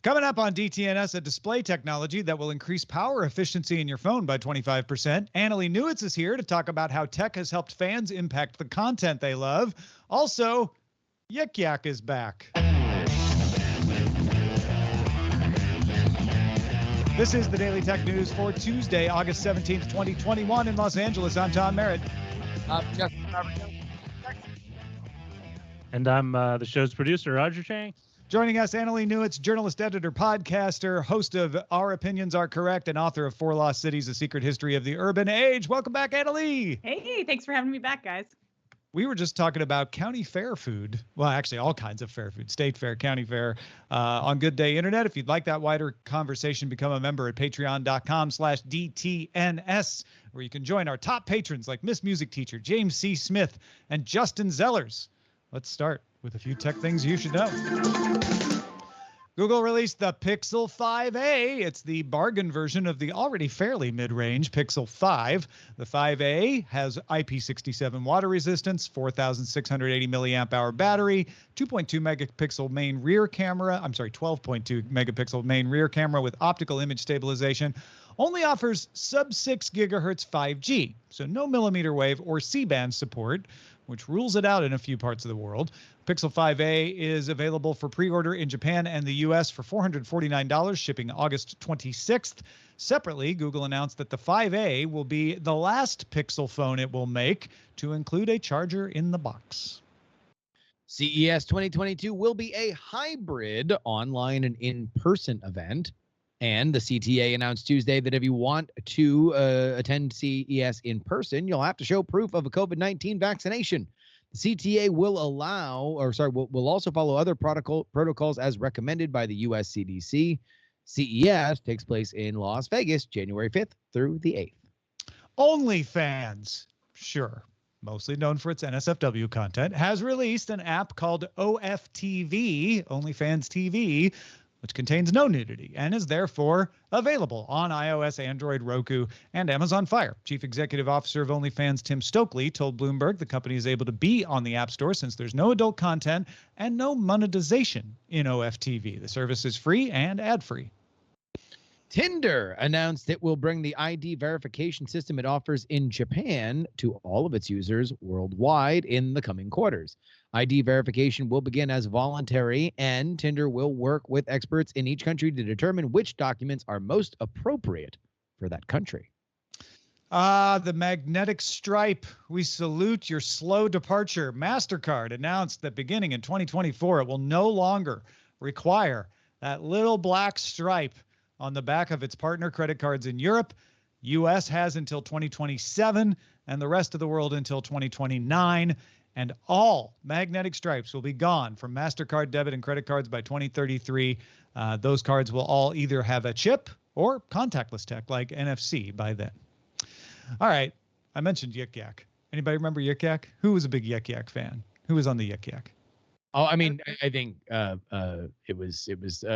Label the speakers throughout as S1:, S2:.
S1: Coming up on DTNS, a display technology that will increase power efficiency in your phone by 25%. Annalee Newitz is here to talk about how tech has helped fans impact the content they love. Also, Yik Yak is back. This is the Daily Tech News for Tuesday, August 17th, 2021 in Los Angeles. I'm Tom Merritt.
S2: Jeff.
S3: And I'm the show's producer, Roger Chang.
S1: Joining us, Annalee Newitz, journalist, editor, podcaster, host of Our Opinions Are Correct, and author of Four Lost Cities, A Secret History of the Urban Age. Welcome back, Annalee.
S4: Hey, thanks for having me back, guys.
S1: We were just talking about county fair food. Well, actually, all kinds of fair food, state fair, county fair, on Good Day Internet. If you'd like that wider conversation, become a member at patreon.com/DTNS, where you can join our top patrons like Miss Music Teacher, James C. Smith, and Justin Zellers. Let's start with a few tech things you should know. Google released the Pixel 5a. It's the bargain version of the already fairly mid-range Pixel 5. The 5a has IP67 water resistance, 4,680 milliamp hour battery, 2.2 megapixel main rear camera. 12.2 megapixel main rear camera with optical image stabilization. Only offers sub-6 gigahertz 5G, so no millimeter wave or C-band support, which rules it out in a few parts of the world. Pixel 5a is available for pre-order in Japan and the US for $449, shipping August 26th. Separately, Google announced that the 5a will be the last Pixel phone it will make to include a charger in the box.
S2: CES 2022 will be a hybrid online and in-person event. And the CTA announced Tuesday that if you want to attend CES in person, you'll have to show proof of a COVID-19 vaccination. The CTA will will also follow other protocols as recommended by the US CDC. CES takes place in Las Vegas, January 5th through the 8th.
S1: OnlyFans, sure, mostly known for its NSFW content, has released an app called OFTV, OnlyFans TV, which contains no nudity and is therefore available on iOS, Android, Roku, and Amazon Fire. Chief Executive Officer of OnlyFans Tim Stokely told Bloomberg the company is able to be on the App Store since there's no adult content and no monetization in OFTV. The service is free and ad-free.
S2: Tinder announced it will bring the ID verification system it offers in Japan to all of its users worldwide in the coming quarters. ID verification will begin as voluntary, and Tinder will work with experts in each country to determine which documents are most appropriate for that country.
S1: The magnetic stripe. We salute your slow departure. MasterCard announced that beginning in 2024, it will no longer require that little black stripe on the back of its partner credit cards in Europe. US has until 2027 and the rest of the world until 2029. And all magnetic stripes will be gone from MasterCard debit and credit cards by 2033. Those cards will all either have a chip or contactless tech like NFC by then. All right. I mentioned Yik Yak. Anybody remember Yik Yak? Who was a big Yik Yak fan? Who was on the Yik Yak?
S2: Oh, I mean, I think it was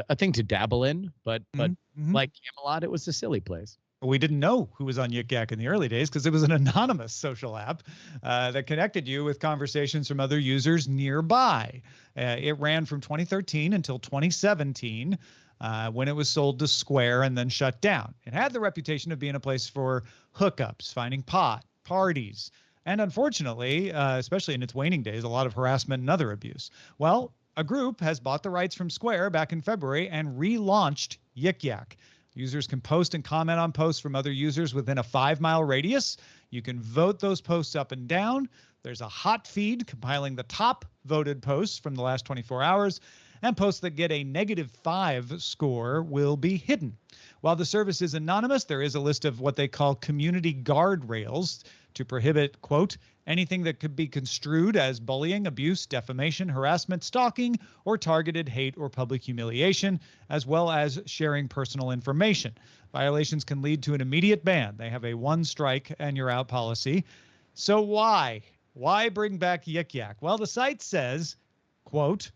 S2: a thing to dabble in, but like Camelot, it was a silly place.
S1: We didn't know who was on Yik Yak in the early days because it was an anonymous social app that connected you with conversations from other users nearby. It ran from 2013 until 2017 when it was sold to Square and then shut down. It had the reputation of being a place for hookups, finding pot, parties, and unfortunately, especially in its waning days, a lot of harassment and other abuse. Well, a group has bought the rights from Square back in February and relaunched Yik Yak. Users can post and comment on posts from other users within a 5-mile radius. You can vote those posts up and down. There's a hot feed compiling the top voted posts from the last 24 hours, and posts that get a -5 score will be hidden. While the service is anonymous, there is a list of what they call community guardrails to prohibit, quote, anything that could be construed as bullying, abuse, defamation, harassment, stalking, or targeted hate or public humiliation, as well as sharing personal information. Violations can lead to an immediate ban. They have a one strike and you're out policy. So why? Why bring back Yik Yak? Well, the site says, quote,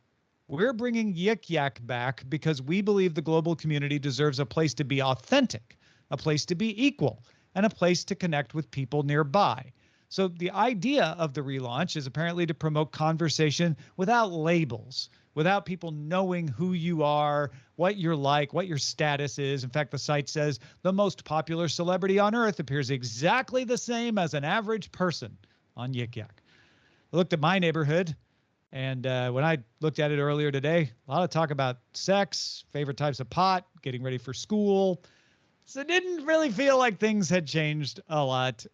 S1: we're bringing Yik Yak back because we believe the global community deserves a place to be authentic, a place to be equal, and a place to connect with people nearby. So the idea of the relaunch is apparently to promote conversation without labels, without people knowing who you are, what you're like, what your status is. In fact, the site says the most popular celebrity on earth appears exactly the same as an average person on Yik Yak. I looked at my neighborhood, and when I looked at it earlier today, a lot of talk about sex, favorite types of pot, getting ready for school. So it didn't really feel like things had changed a lot.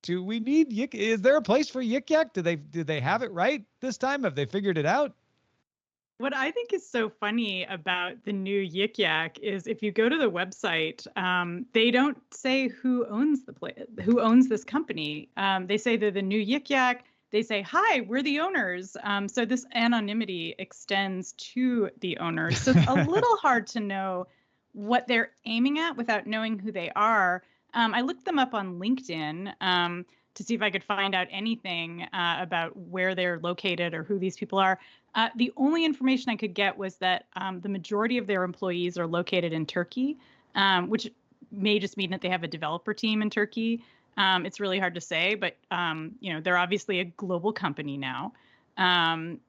S1: Do we need Yik? Is there a place for Yik Yak? Did they have it right this time? Have they figured it out?
S4: What I think is so funny about the new Yik Yak is if you go to the website, they don't say who owns who owns this company. They say they're the new Yik Yak. They say, "Hi, we're the owners." So this anonymity extends to the owners. So it's a little hard to know what they're aiming at without knowing who they are. I looked them up on LinkedIn to see if I could find out anything about where they're located or who these people are. The only information I could get was that the majority of their employees are located in Turkey, which may just mean that they have a developer team in Turkey. It's really hard to say, but they're obviously a global company now. I'm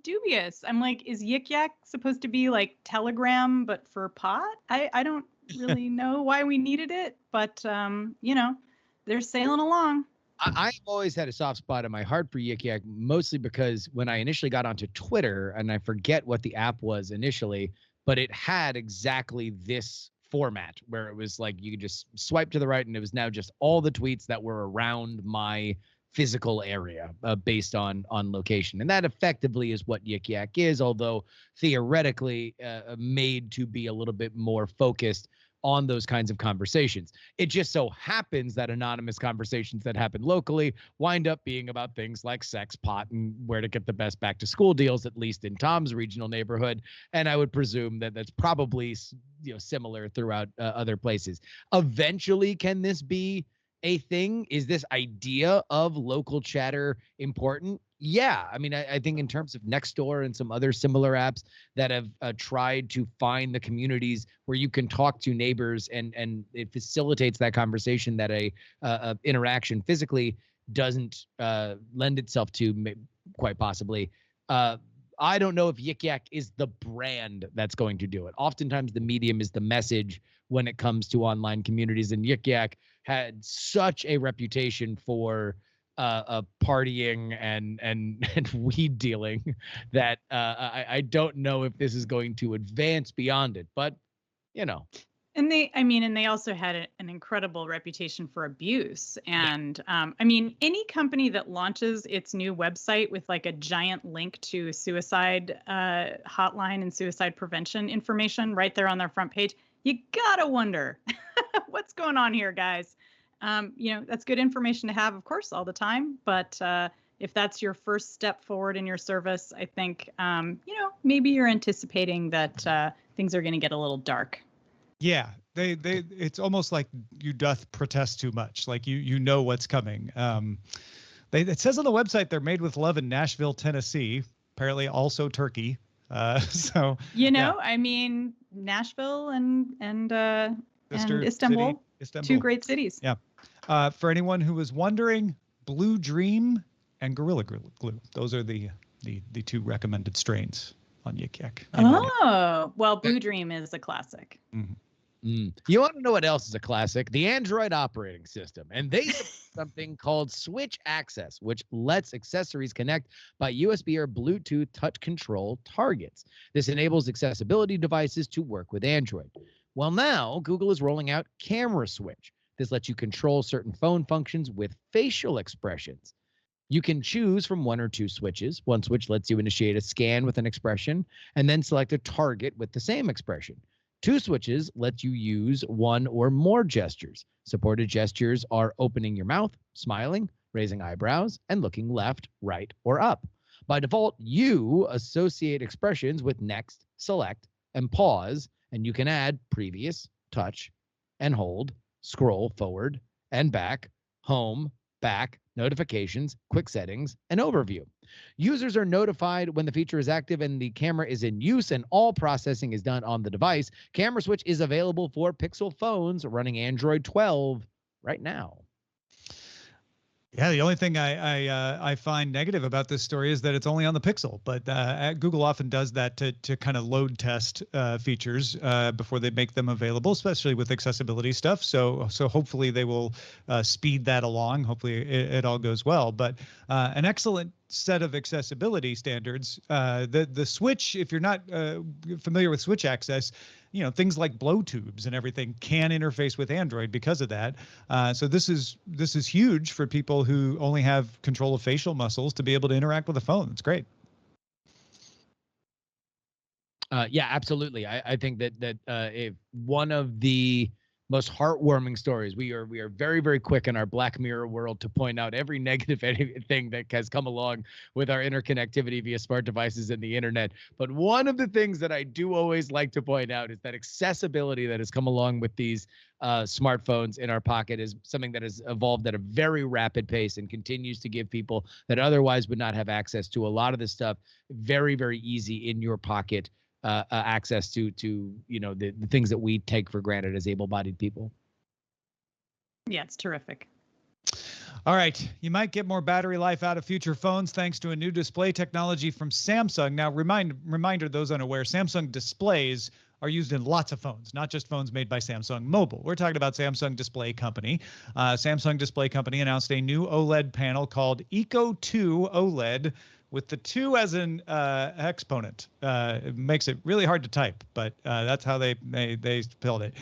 S4: dubious. I'm like, is Yik Yak supposed to be like Telegram but for pot? I don't really know why we needed it, but they're sailing along.
S2: I've always had a soft spot in my heart for Yik Yak, mostly because when I initially got onto Twitter, and I forget what the app was initially, but it had exactly this format where it was like you could just swipe to the right and it was now just all the tweets that were around my physical area based on location. And that effectively is what Yik Yak is, although theoretically made to be a little bit more focused on those kinds of conversations. It just so happens that anonymous conversations that happen locally wind up being about things like sex, pot, and where to get the best back to school deals, at least in Tom's regional neighborhood. And I would presume that that's probably similar throughout other places. Eventually, can this be a thing? Is this idea of local chatter important? Yeah. I mean, I think in terms of Nextdoor and some other similar apps that have tried to find the communities where you can talk to neighbors and it facilitates that conversation that a interaction physically doesn't lend itself to, quite possibly. I don't know if Yik Yak is the brand that's going to do it. Oftentimes the medium is the message when it comes to online communities, and Yik Yak had such a reputation for partying and weed dealing that I don't know if this is going to advance beyond it, but
S4: And they also had an incredible reputation for abuse. And any company that launches its new website with like a giant link to suicide hotline and suicide prevention information right there on their front page, you gotta wonder what's going on here, guys. That's good information to have, of course, all the time. But if that's your first step forward in your service, I think, maybe you're anticipating that things are going to get a little dark.
S1: Yeah, it's almost like you doth protest too much. Like you know what's coming. It says on the website they're made with love in Nashville, Tennessee. Apparently, also Turkey. So
S4: Nashville and
S1: Istanbul,
S4: two great cities.
S1: Yeah. For anyone who was wondering, Blue Dream and Gorilla Glue. Those are the two recommended strains on Yik Yak.
S4: Oh, well, Blue Dream is a classic.
S1: Mm-hmm.
S2: You want to know what else is a classic? The Android operating system. And they have something called Switch Access, which lets accessories connect by USB or Bluetooth touch control targets. This enables accessibility devices to work with Android. Well, now Google is rolling out Camera Switch. This lets you control certain phone functions with facial expressions. You can choose from one or two switches. One switch lets you initiate a scan with an expression and then select a target with the same expression. Two switches let you use one or more gestures. Supported gestures are opening your mouth, smiling, raising eyebrows, and looking left, right, or up. By default, you associate expressions with next, select, and pause, and you can add previous, touch, and hold, scroll forward and back, home, back, notifications, quick settings, and overview. Users are notified when the feature is active and the camera is in use, and all processing is done on the device. Camera Switch is available for Pixel phones running Android 12 right now.
S1: Yeah, the only thing I find negative about this story is that it's only on the Pixel, but Google often does that to kind of load test features before they make them available, especially with accessibility stuff. So hopefully they will speed that along. Hopefully it all goes well. But an excellent set of accessibility standards. The Switch, if you're not familiar with Switch access, things like blow tubes and everything can interface with Android because of that. So this is huge for people who only have control of facial muscles to be able to interact with a phone. It's great.
S2: Yeah, absolutely. I think that if one of the most heartwarming stories, we are very, very quick in our Black Mirror world to point out every negative thing that has come along with our interconnectivity via smart devices and the internet. But one of the things that I do always like to point out is that accessibility that has come along with these smartphones in our pocket is something that has evolved at a very rapid pace and continues to give people that otherwise would not have access to a lot of this stuff very, very easy in your pocket. Access to the things that we take for granted as able-bodied people.
S4: Yeah, it's terrific.
S1: All right, you might get more battery life out of future phones thanks to a new display technology from Samsung. Now, reminder, those unaware, Samsung displays are used in lots of phones, not just phones made by Samsung Mobile. We're talking about Samsung Display Company. Samsung Display Company announced a new OLED panel called Eco 2 OLED, with the 2 as an exponent. It makes it really hard to type, but that's how they spelled it.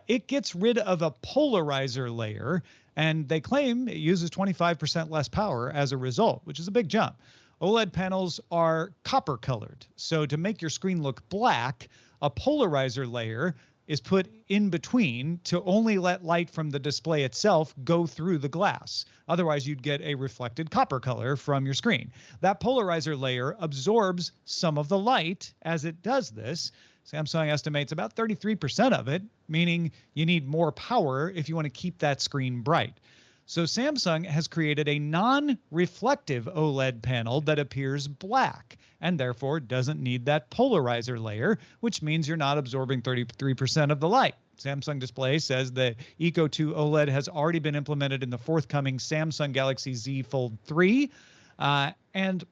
S1: It gets rid of a polarizer layer, and they claim it uses 25% less power as a result, which is a big jump. OLED panels are copper colored, so to make your screen look black, a polarizer layer is put in between to only let light from the display itself go through the glass. Otherwise, you'd get a reflected copper color from your screen. That polarizer layer absorbs some of the light as it does this. Samsung estimates about 33% of it, meaning you need more power if you want to keep that screen bright. So Samsung has created a non-reflective OLED panel that appears black and therefore doesn't need that polarizer layer, which means you're not absorbing 33% of the light. Samsung Display says that Eco 2 OLED has already been implemented in the forthcoming Samsung Galaxy Z Fold 3. And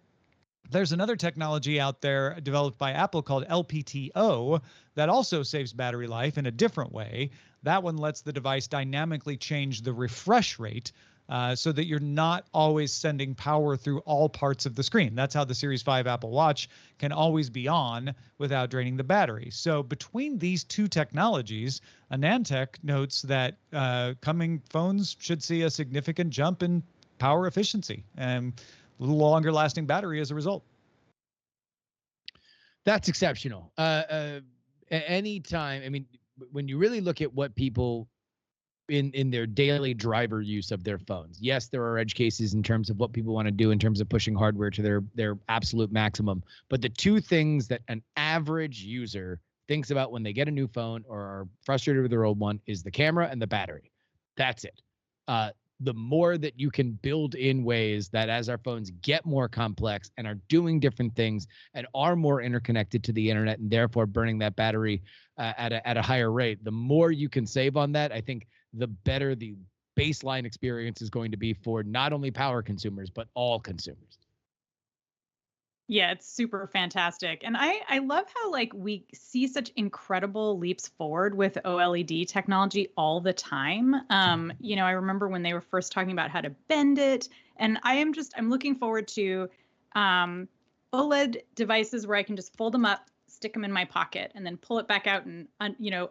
S1: there's another technology out there developed by Apple called LPTO that also saves battery life in a different way. That one lets the device dynamically change the refresh rate so that you're not always sending power through all parts of the screen. That's how the Series 5 Apple Watch can always be on without draining the battery. So between these two technologies, AnandTech notes that coming phones should see a significant jump in power efficiency and a little longer lasting battery as a result.
S2: That's exceptional. Anytime, I mean, when you really look at what people in their daily driver use of their phones, yes, there are edge cases in terms of what people want to do in terms of pushing hardware to their absolute maximum. But the two things that an average user thinks about when they get a new phone or are frustrated with their old one is the camera and the battery. That's it. The more that you can build in ways that as our phones get more complex and are doing different things and are more interconnected to the internet and therefore burning that battery at a higher rate, the more you can save on that, I think the better the baseline experience is going to be for not only power consumers, but all consumers.
S4: Yeah, it's super fantastic. And I love how we see such incredible leaps forward with OLED technology all the time. I remember when they were first talking about how to bend it. And I'm looking forward to OLED devices where I can just fold them up, stick them in my pocket, and then pull it back out and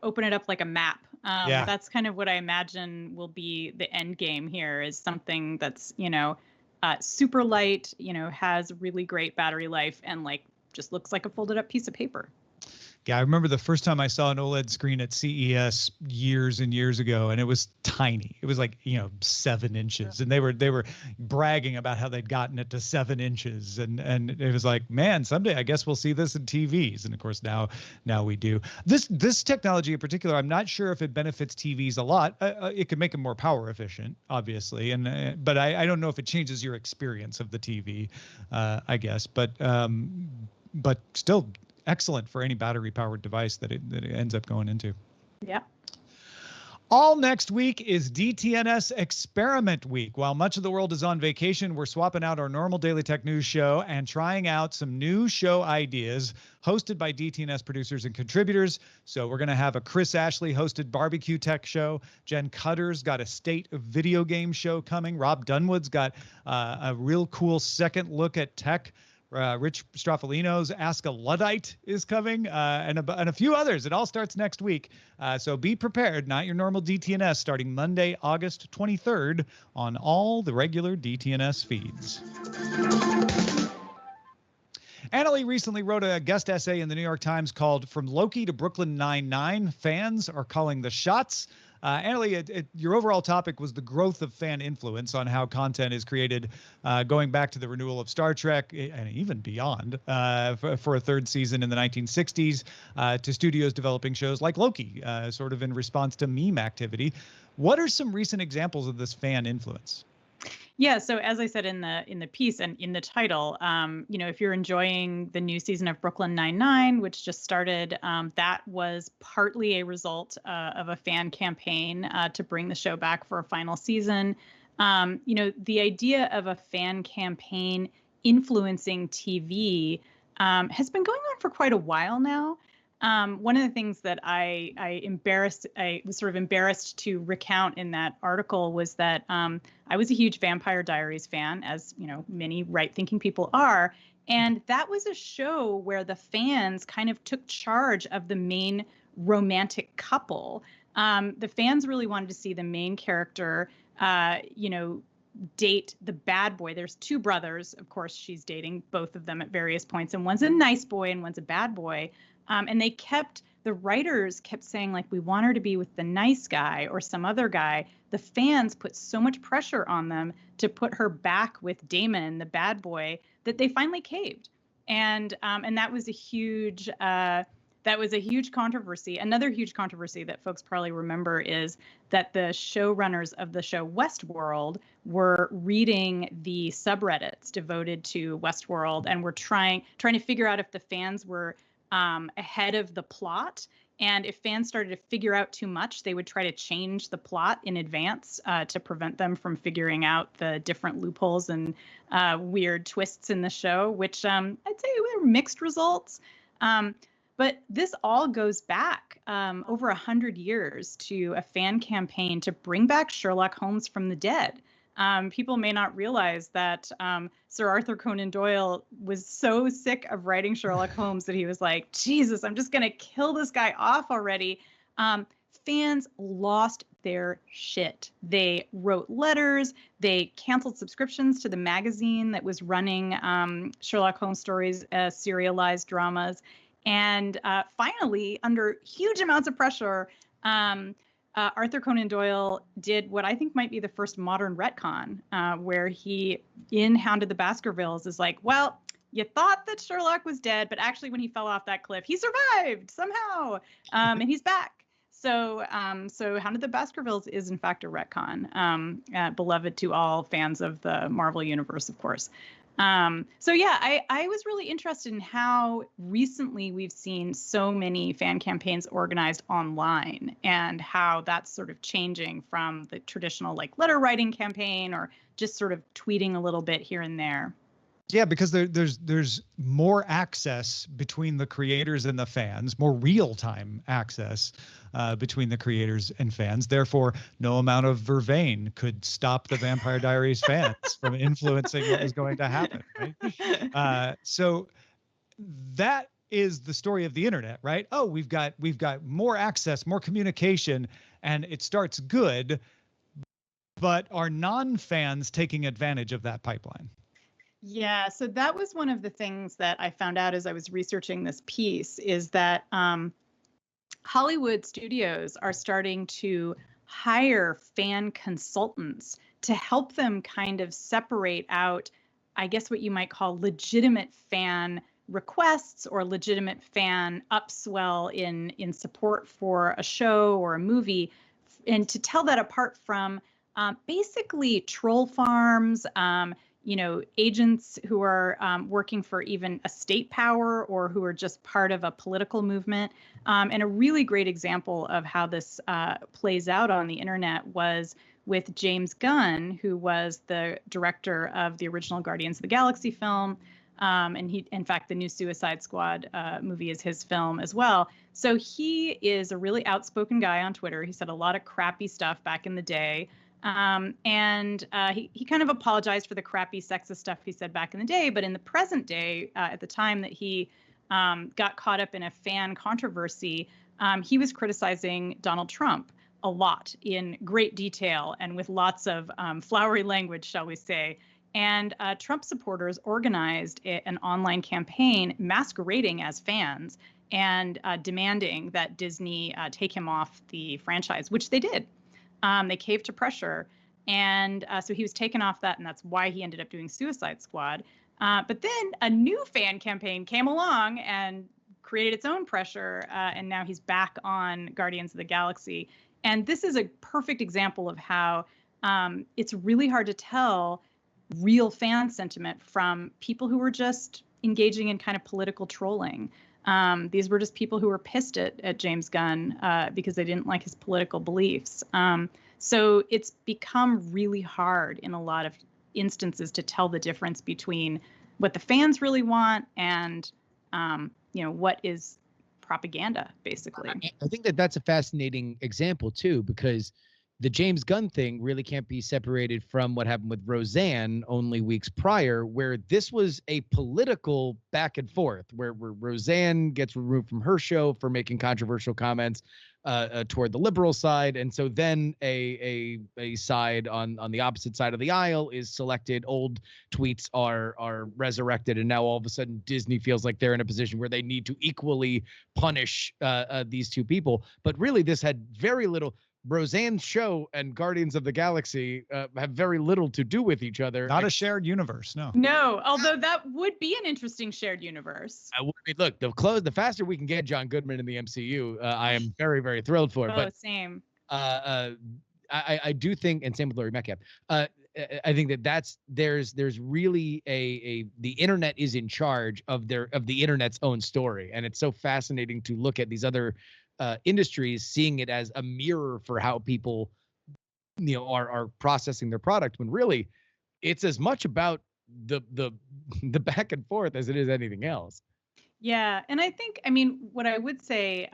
S4: open it up like a map. That's kind of what I imagine will be the end game here, is something that's super light, has really great battery life and just looks like a folded up piece of paper.
S1: Yeah, I remember the first time I saw an OLED screen at CES years and years ago, and it was tiny. It was 7 inches, and they were bragging about how they'd gotten it to 7 inches, and it was like, man, someday I guess we'll see this in TVs, and of course now we do. This technology in particular, I'm not sure if it benefits TVs a lot. It could make them more power efficient, obviously, but I don't know if it changes your experience of the TV, I guess, but still excellent for any battery powered device that it ends up going into.
S4: Yeah.
S1: All next week is DTNS Experiment Week. While much of the world is on vacation, we're swapping out our normal Daily Tech News show and trying out some new show ideas hosted by DTNS producers and contributors. So we're going to have a Chris Ashley hosted barbecue tech show. Jen Cutter's got a state of video game show coming. Rob Dunwood's got a real cool second look at tech. Rich Straffolino's Ask a Luddite is coming, and a few others. It all starts next week. So be prepared, not your normal DTNS, starting Monday, August 23rd on all the regular DTNS feeds. Annalee recently wrote a guest essay in the New York Times called From Loki to Brooklyn Nine-Nine, Fans Are Calling the Shots. Annalee, your overall topic was the growth of fan influence on how content is created, going back to the renewal of Star Trek and even beyond for a third season in the 1960s, to studios developing shows like Loki, sort of in response to meme activity. What are some recent examples of this fan influence?
S4: Yeah, so as I said in the piece and in the title, if you're enjoying the new season of Brooklyn Nine-Nine, which just started, that was partly a result of a fan campaign to bring the show back for a final season. The idea of a fan campaign influencing TV has been going on for quite a while now. One of the things that I was sort of embarrassed to recount in that article was that I was a huge Vampire Diaries fan, as many right-thinking people are, and that was a show where the fans kind of took charge of the main romantic couple. The fans really wanted to see the main character, date the bad boy. There's two brothers, of course. She's dating both of them at various points, and one's a nice boy and one's a bad boy. And the writers kept saying, like, we want her to be with the nice guy or some other guy. The fans put so much pressure on them to put her back with Damon, the bad boy, that they finally caved. And that was a huge controversy. Another huge controversy that folks probably remember is that the showrunners of the show Westworld were reading the subreddits devoted to Westworld and were trying to figure out if the fans were ahead of the plot. And if fans started to figure out too much, they would try to change the plot in advance to prevent them from figuring out the different loopholes and weird twists in the show, which I'd say were mixed results. But this all goes back over 100 years to a fan campaign to bring back Sherlock Holmes from the dead. People may not realize that Sir Arthur Conan Doyle was so sick of writing Sherlock Holmes that he was like, Jesus, I'm just going to kill this guy off already. Fans lost their shit. They wrote letters. They canceled subscriptions to the magazine that was running Sherlock Holmes stories as serialized dramas. And finally, under huge amounts of pressure, Arthur Conan Doyle did what I think might be the first modern retcon, where he, in Hound of the Baskervilles, is like, well, you thought that Sherlock was dead, but actually when he fell off that cliff, he survived somehow, and he's back. So Hound of the Baskervilles is in fact a retcon, beloved to all fans of the Marvel Universe, of course. I was really interested in how recently we've seen so many fan campaigns organized online and how that's sort of changing from the traditional like letter writing campaign or just sort of tweeting a little bit here and there.
S1: Yeah, because there's more access between the creators and the fans, more real-time access between the creators and fans. Therefore, no amount of vervain could stop the Vampire Diaries fans from influencing what was going to happen. Right? So that is the story of the internet, right? Oh, we've got more access, more communication, and it starts good, but are non-fans taking advantage of that pipeline?
S4: Yeah, so that was one of the things that I found out as I was researching this piece is that Hollywood studios are starting to hire fan consultants to help them kind of separate out, I guess, what you might call legitimate fan requests or legitimate fan upswell in support for a show or a movie, and to tell that apart from basically troll farms, agents who are working for even a state power or who are just part of a political movement. And a really great example of how this plays out on the internet was with James Gunn, who was the director of the original Guardians of the Galaxy film. And he, in fact, the new Suicide Squad movie is his film as well. So he is a really outspoken guy on Twitter. He said a lot of crappy stuff back in the day. And he kind of apologized for the crappy sexist stuff he said back in the day. But in the present day, at the time that he got caught up in a fan controversy, he was criticizing Donald Trump a lot in great detail and with lots of flowery language, shall we say. And Trump supporters organized an online campaign masquerading as fans and demanding that Disney take him off the franchise, which they did. They caved to pressure. And so he was taken off that, and that's why he ended up doing Suicide Squad. But then a new fan campaign came along and created its own pressure, and now he's back on Guardians of the Galaxy. And this is a perfect example of how it's really hard to tell real fan sentiment from people who were just engaging in kind of political trolling. These were just people who were pissed at James Gunn because they didn't like his political beliefs. So it's become really hard in a lot of instances to tell the difference between what the fans really want and what is propaganda, basically.
S2: I think that's a fascinating example too, because the James Gunn thing really can't be separated from what happened with Roseanne only weeks prior, where this was a political back and forth, where Roseanne gets removed from her show for making controversial comments toward the liberal side, and so then a side on the opposite side of the aisle is selected. Old tweets are resurrected, and now all of a sudden Disney feels like they're in a position where they need to equally punish these two people. But really, this had very little. Roseanne's show and Guardians of the Galaxy have very little to do with each other.
S1: Not a shared universe, no.
S4: No, although that would be an interesting shared universe.
S2: Look, the faster we can get John Goodman in the MCU, I am very, very thrilled for. But
S4: same.
S2: I do think, and same with Laurie Metcalf. I think there's really the internet is in charge of the internet's own story, and it's so fascinating to look at these other industries, seeing it as a mirror for how people, are processing their product, when really it's as much about the back and forth as it is anything else.
S4: Yeah, and I think, what I would say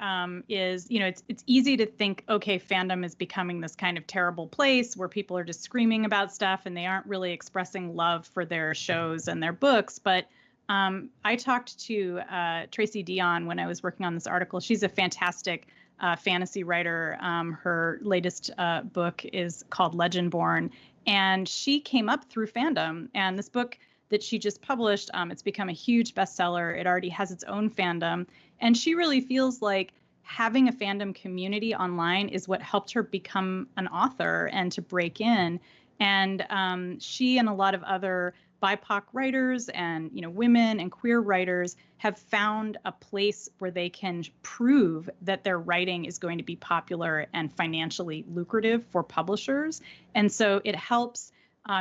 S4: is, it's easy to think, okay, fandom is becoming this kind of terrible place where people are just screaming about stuff and they aren't really expressing love for their shows and their books, but I talked to Tracy Dion when I was working on this article. She's a fantastic fantasy writer. Her latest book is called Legendborn, and she came up through fandom. And this book that she just published, it's become a huge bestseller. It already has its own fandom. And she really feels like having a fandom community online is what helped her become an author and to break in. And she and a lot of other BIPOC writers and women and queer writers have found a place where they can prove that their writing is going to be popular and financially lucrative for publishers. And so it helps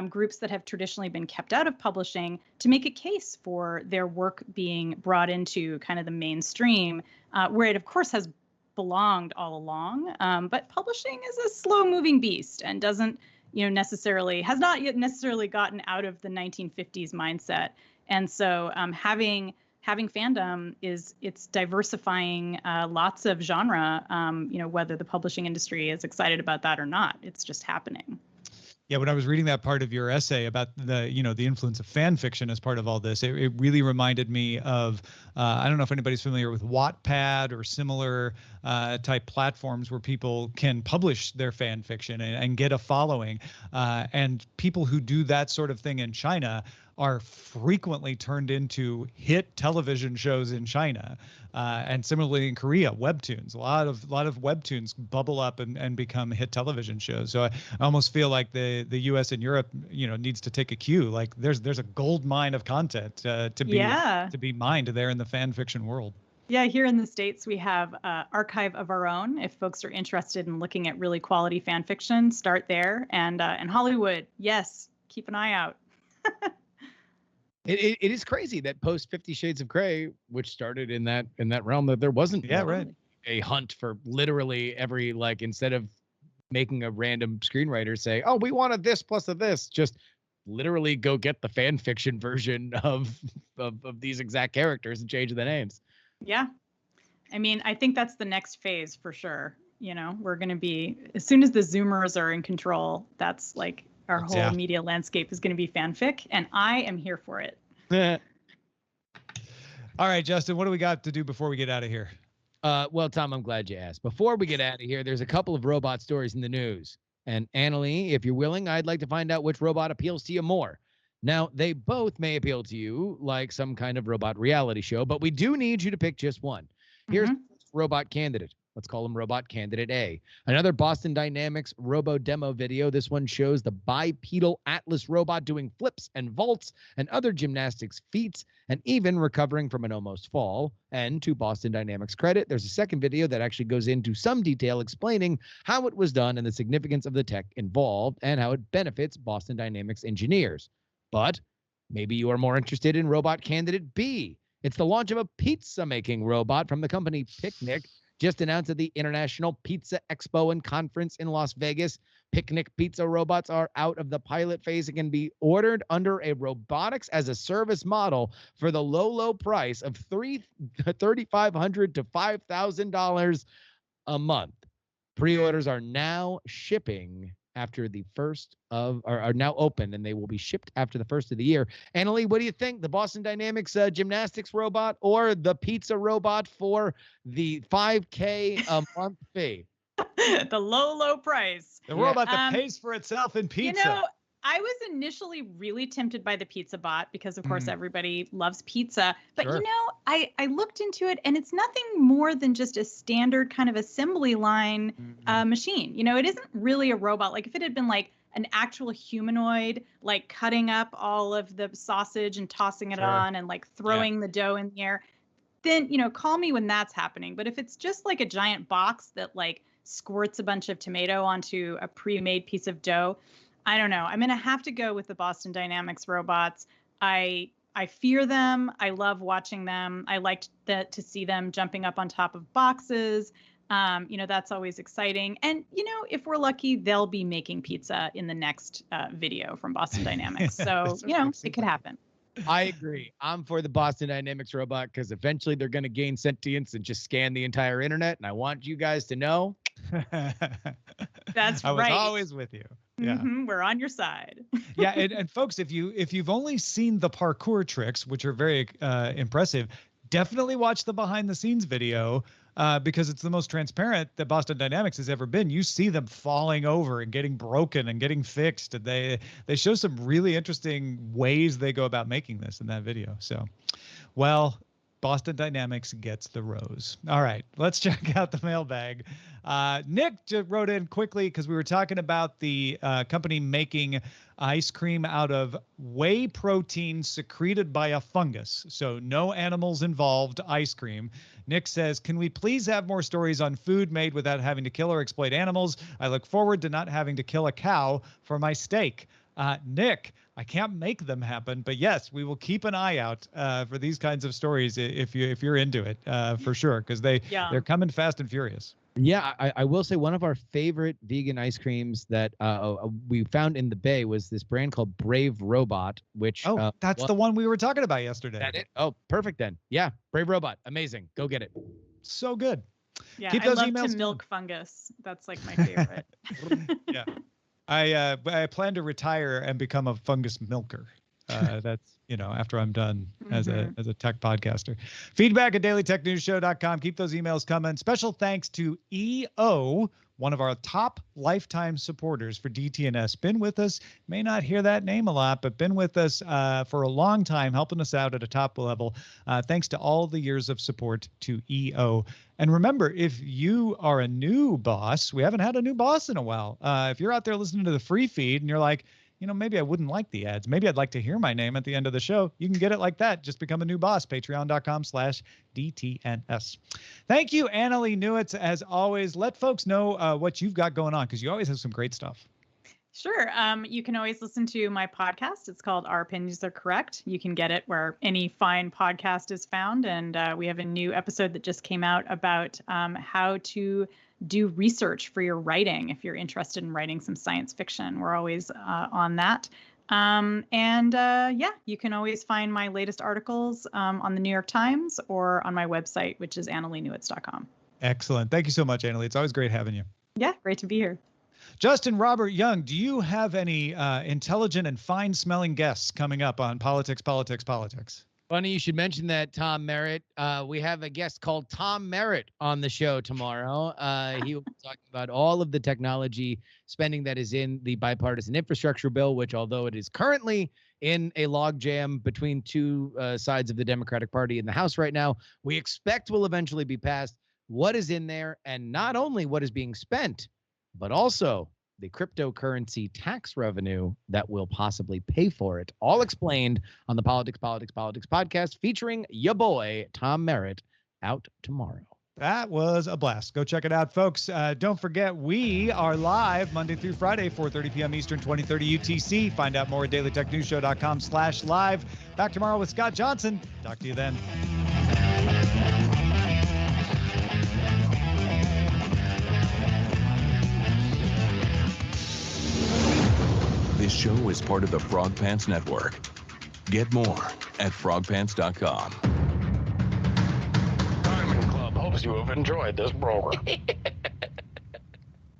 S4: groups that have traditionally been kept out of publishing to make a case for their work being brought into kind of the mainstream, where it of course has belonged all along. But publishing is a slow moving beast and doesn't has not yet necessarily gotten out of the 1950s mindset. And so having fandom it's diversifying lots of genre, whether the publishing industry is excited about that or not. It's just happening.
S1: Yeah, when I was reading that part of your essay about the influence of fan fiction as part of all this, it really reminded me of, I don't know if anybody's familiar with Wattpad or similar type platforms where people can publish their fan fiction and get a following. And people who do that sort of thing in China are frequently turned into hit television shows in China. And similarly in Korea, webtoons, a lot of webtoons bubble up and become hit television shows. So I almost feel like the US and Europe, needs to take a cue. Like there's a gold mine of content to be mined there in the fan fiction world.
S4: Yeah, here in the States, we have Archive of Our Own. If folks are interested in looking at really quality fan fiction, start there. And in Hollywood, yes, keep an eye out.
S2: It is crazy that post 50 Shades of Grey, which started in that realm, that there wasn't a hunt for literally every, like, instead of making a random screenwriter say, oh, we wanted this plus of this, just literally go get the fan fiction version of these exact characters and change the names.
S4: Yeah. I mean, I think that's the next phase for sure. You know, we're going to be, as soon as the Zoomers are in control, that's like our whole media landscape is going to be fanfic, and I am here for it.
S1: All right, Justin, what do we got to do before we get out of here?
S2: Well, Tom, I'm glad you asked. Before we get out of here, there's a couple of robot stories in the news. And Annalee, if you're willing, I'd like to find out which robot appeals to you more. Now, they both may appeal to you like some kind of robot reality show, but we do need you to pick just one. Here's the first robot candidate. Let's call him Robot Candidate A. Another Boston Dynamics robo demo video. This one shows the bipedal Atlas robot doing flips and vaults and other gymnastics feats, and even recovering from an almost fall. And to Boston Dynamics' credit, there's a second video that actually goes into some detail explaining how it was done and the significance of the tech involved and how it benefits Boston Dynamics engineers. But maybe you are more interested in Robot Candidate B. It's the launch of a pizza-making robot from the company Picnic, just announced at the International Pizza Expo and Conference in Las Vegas. Picnic pizza robots are out of the pilot phase and can be ordered under a robotics as a service model for the low price of $3,500 to $5,000 a month. Pre-orders are now shipping after the first of, are now open, and they will be shipped after the first of the year. Annalee, what do you think? The Boston Dynamics gymnastics robot or the pizza robot for the $5K a month fee?
S4: The low price.
S1: The robot that pays for itself in pizza.
S4: You know, I was initially really tempted by the pizza bot because, of course, everybody loves pizza. But, you know, I looked into it, and it's nothing more than just a standard kind of assembly line machine. You know, it isn't really a robot. Like, if it had been like an actual humanoid, like cutting up all of the sausage and tossing it on and like throwing the dough in the air, then, you know, call me when that's happening. But if it's just like a giant box that like squirts a bunch of tomato onto a pre-made piece of dough, I don't know. I'm going to have to go with the Boston Dynamics robots. I fear them. I love watching them. I liked to see them jumping up on top of boxes. You know, that's always exciting. And, you know, if we're lucky, they'll be making pizza in the next video from Boston Dynamics. So, you know, it could happen.
S2: I agree. I'm for the Boston Dynamics robot because eventually they're going to gain sentience and just scan the entire internet. And I want you guys to know.
S4: That's
S1: I was always with you. Yeah.
S4: We're on your side.
S1: Yeah, and folks, if you've only seen the parkour tricks, which are very impressive, definitely watch the behind the scenes video because it's the most transparent that Boston Dynamics has ever been. You see them falling over and getting broken and getting fixed. And they show some really interesting ways they go about making this in that video. So, well, Boston Dynamics gets the rose. All right, let's check out the mailbag. Nick just wrote in quickly because we were talking about the company making ice cream out of whey protein secreted by a fungus. So no animals involved ice cream. Nick says, can we please have more stories on food made without having to kill or exploit animals? I look forward to not having to kill a cow for my steak. Nick, I can't make them happen, but yes, we will keep an eye out for these kinds of stories if you're into it for sure, because they're coming fast and furious.
S2: Yeah, I will say one of our favorite vegan ice creams that we found in the Bay was this brand called Brave Robot, which
S1: that's the one we were talking about yesterday.
S2: That it? Oh, perfect then. Yeah, Brave Robot, amazing. Go get it.
S1: So good.
S4: Yeah,
S1: keep those
S4: I love
S1: emails
S4: to milk fungus. That's like my favorite.
S1: Yeah. I plan to retire and become a fungus milker. That's, you know, after I'm done as a tech podcaster. Feedback at dailytechnewsshow.com. Keep those emails coming. Special thanks to EO, one of our top lifetime supporters for DTNS. Been with us, may not hear that name a lot, but been with us for a long time, helping us out at a top level. Thanks to all the years of support to EO. And remember, if you are a new boss, we haven't had a new boss in a while. If you're out there listening to the free feed and you're like, you know, maybe I wouldn't like the ads. Maybe I'd like to hear my name at the end of the show. You can get it like that. Just become a new boss. Patreon.com/DTNS. Thank you, Annalee Newitz. As always, let folks know what you've got going on because you always have some great stuff.
S4: Sure. You can always listen to my podcast. It's called Our Opinions Are Correct. You can get it where any fine podcast is found. And we have a new episode that just came out about how to do research for your writing if you're interested in writing some science fiction. We're always on that. Yeah, you can always find my latest articles on the New York Times or on my website, which is AnnaleeNewitz.com.
S1: Excellent. Thank you so much, Annalee. It's always great having you.
S4: Yeah, great to be here.
S1: Justin Robert Young, do you have any intelligent and fine-smelling guests coming up on Politics?
S2: Funny you should mention that, Tom Merritt. We have a guest called Tom Merritt on the show tomorrow. He will be talking about all of the technology spending that is in the bipartisan infrastructure bill, which, although it is currently in a logjam between two sides of the Democratic Party in the House right now, we expect will eventually be passed. What is in there, and not only what is being spent, but also the cryptocurrency tax revenue that will possibly pay for it. All explained on the Politics podcast featuring ya boy, Tom Merritt, out tomorrow.
S1: That was a blast. Go check it out, folks. Don't forget, we are live Monday through Friday, 4:30 p.m. Eastern, 2030 UTC. Find out more at dailytechnewsshow.com/live. Back tomorrow with Scott Johnson. Talk to you then.
S5: This show is part of the Frog Pants Network. Get more at frogpants.com.
S6: Diamond Club hopes you have enjoyed this program.